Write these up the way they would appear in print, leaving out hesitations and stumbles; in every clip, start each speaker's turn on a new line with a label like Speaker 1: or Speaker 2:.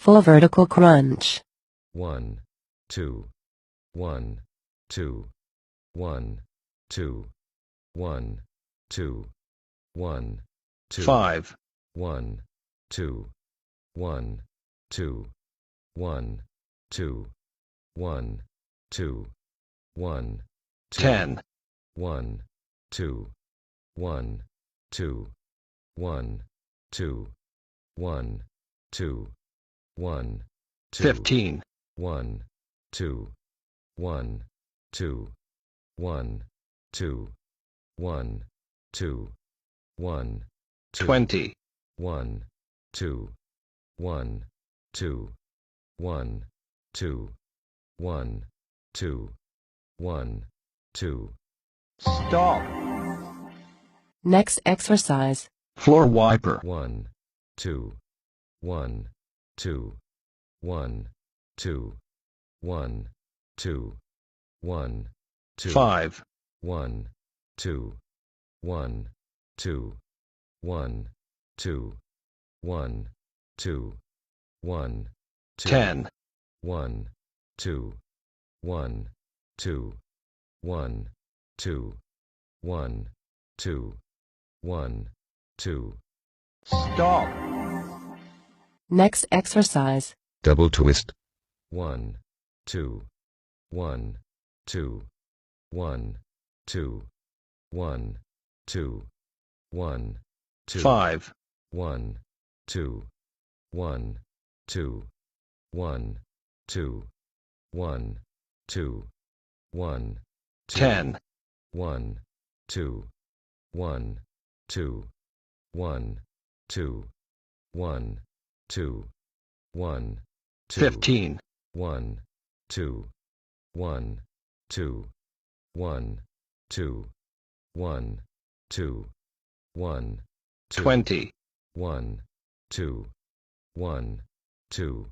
Speaker 1: Full vertical crunch.
Speaker 2: 1, 2, 1, 2, 1, 2, 1, 2, 1, 2,
Speaker 3: 5,
Speaker 2: 1, 2, 1, 2, 1, 2, 1, 2, 1, 2,
Speaker 3: 10,
Speaker 2: 1, 2, 1, 2, 1, 2, 1, 2, 1, 2,
Speaker 3: 15,
Speaker 2: 1, 2, 1, 2, 1, 2, 1, 2, 1,
Speaker 3: 20,
Speaker 2: 1, 2, 1, 2, 1, 2, 1, 2, 1, 2.
Speaker 3: Stop.
Speaker 1: Next exercise.
Speaker 3: Floor wiper.
Speaker 2: 1, 2, 1, 2, 1, 2, 1, 2, 1, 2,
Speaker 3: 5,
Speaker 2: 1, 2, 1, 2, 1, 2, 1, 2, 1, 2,
Speaker 3: 10,
Speaker 2: 1, 2, 1, 2, 1, 2, 1, 2, 1, 2.
Speaker 3: Stop.
Speaker 1: Next exercise.
Speaker 4: Double twist.
Speaker 2: 1, 2, 1, 2, 1, 2, 1, 2, 1, 2,
Speaker 3: 5,
Speaker 2: 1, 2, 1, 2, 1, 2, 1, 2, 1,
Speaker 3: 10,
Speaker 2: 1, 2, 1, 2, 1, 2, 1, 2, 1, 2,
Speaker 3: 15,
Speaker 2: 1, 2, 1, 2, 1, 2, 1, 2, 1,
Speaker 3: 20,
Speaker 2: 1, 2, 1, 2,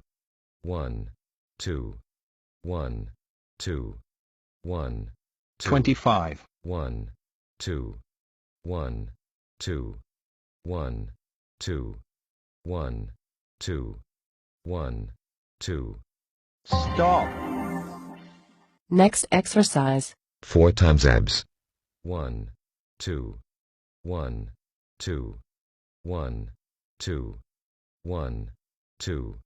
Speaker 2: 1, 2, 1, 2, 1,
Speaker 3: 25,
Speaker 2: 1, 2, 1, 2, 1, 2, 1, 2, 1, 2.
Speaker 3: Stop.
Speaker 1: Next exercise.
Speaker 4: 4 times abs.
Speaker 2: 1, 2, 1, 2, 1, 2, 1, 2,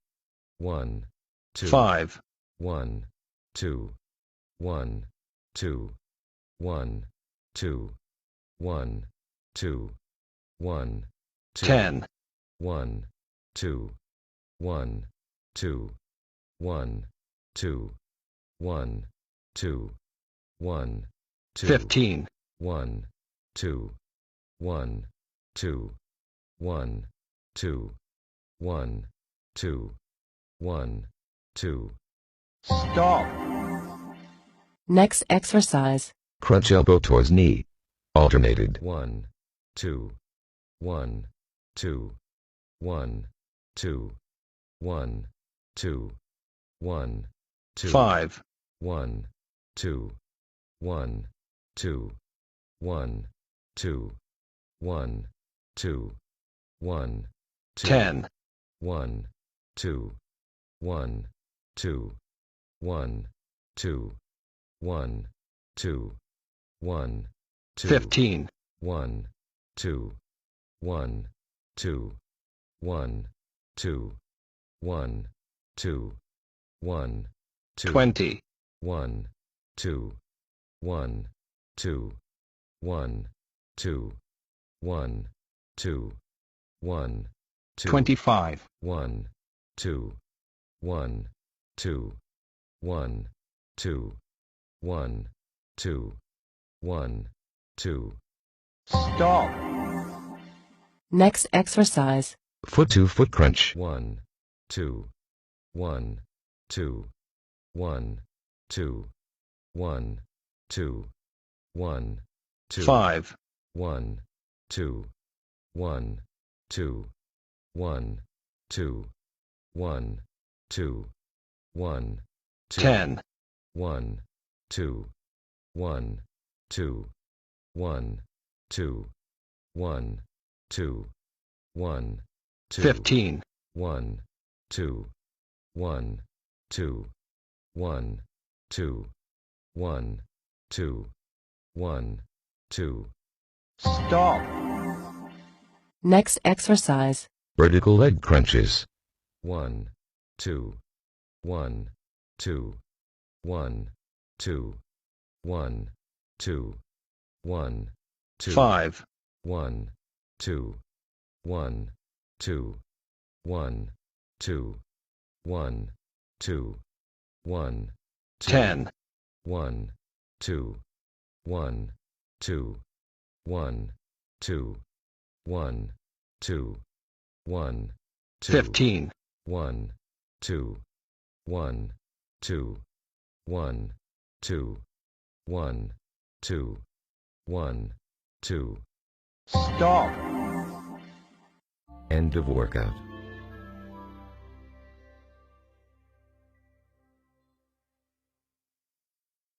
Speaker 2: 1, 2,
Speaker 3: 5,
Speaker 2: 1, 2, 1, 2, 1, 2, 1, 2, 1, 2,
Speaker 3: 10,
Speaker 2: 1, 2, 1, 2, 1, 2, 1, 2, 1, 2,
Speaker 3: 15,
Speaker 2: 1, 2, 1, 2, 1, 2, 1, 2, 1, 2.
Speaker 3: Stop.
Speaker 1: Next exercise.
Speaker 4: Crunch elbow towards knee. Alternated.
Speaker 2: 1, 2, 1, 2, 1, 2, 1, 2, 1, 2,
Speaker 3: 5,
Speaker 2: 1, 2, 1, 2, 1, 2, 1, 2, 1, 2,
Speaker 3: 10,
Speaker 2: 1, 2, 1, 2, 1, 2, 1, 2, 1, 2,
Speaker 3: 15,
Speaker 2: 1, 2, 1, 2, 1, 2, 1, 2, 1, 2,
Speaker 3: 20,
Speaker 2: 1, 2, 1, 2, 1, 2, 1, 2, 1, 2,
Speaker 3: 25,
Speaker 2: 1, 2, 1, 2, 1, 2, 1, 2, 1, 2.
Speaker 3: Stop.
Speaker 1: Next exercise.
Speaker 4: Foot to foot crunch.
Speaker 2: 1, 2, 1, 2, 1, 2, 1, 2, 1, 2,
Speaker 3: 5,
Speaker 2: 1, 2, 1, 2, 1, 2, 1, 2, 1, 2,
Speaker 3: 10,
Speaker 2: 1, 2, 1, 2, 1, 2, 1, 2, 1, 2,
Speaker 3: 15,
Speaker 2: 1, 2, 1, 2, 1, 2, 1, 2, 1, 2.
Speaker 3: Stop.
Speaker 1: Next exercise.
Speaker 4: Vertical leg crunches.
Speaker 2: 1, 2, 1, 2, 1, 2, 1, 2, 1, 2.
Speaker 3: 5,
Speaker 2: 1, 2, 1, 2, 1, 2, 1, 2, 1, 2.
Speaker 3: 10,
Speaker 2: 1, 2, 1, 2, 1, 2, 1, 2, 1, 2.
Speaker 3: 15,
Speaker 2: 1, 2, 1, 2, 1, 2, 1, 2, 1, 2.
Speaker 3: stop.
Speaker 4: End of workout.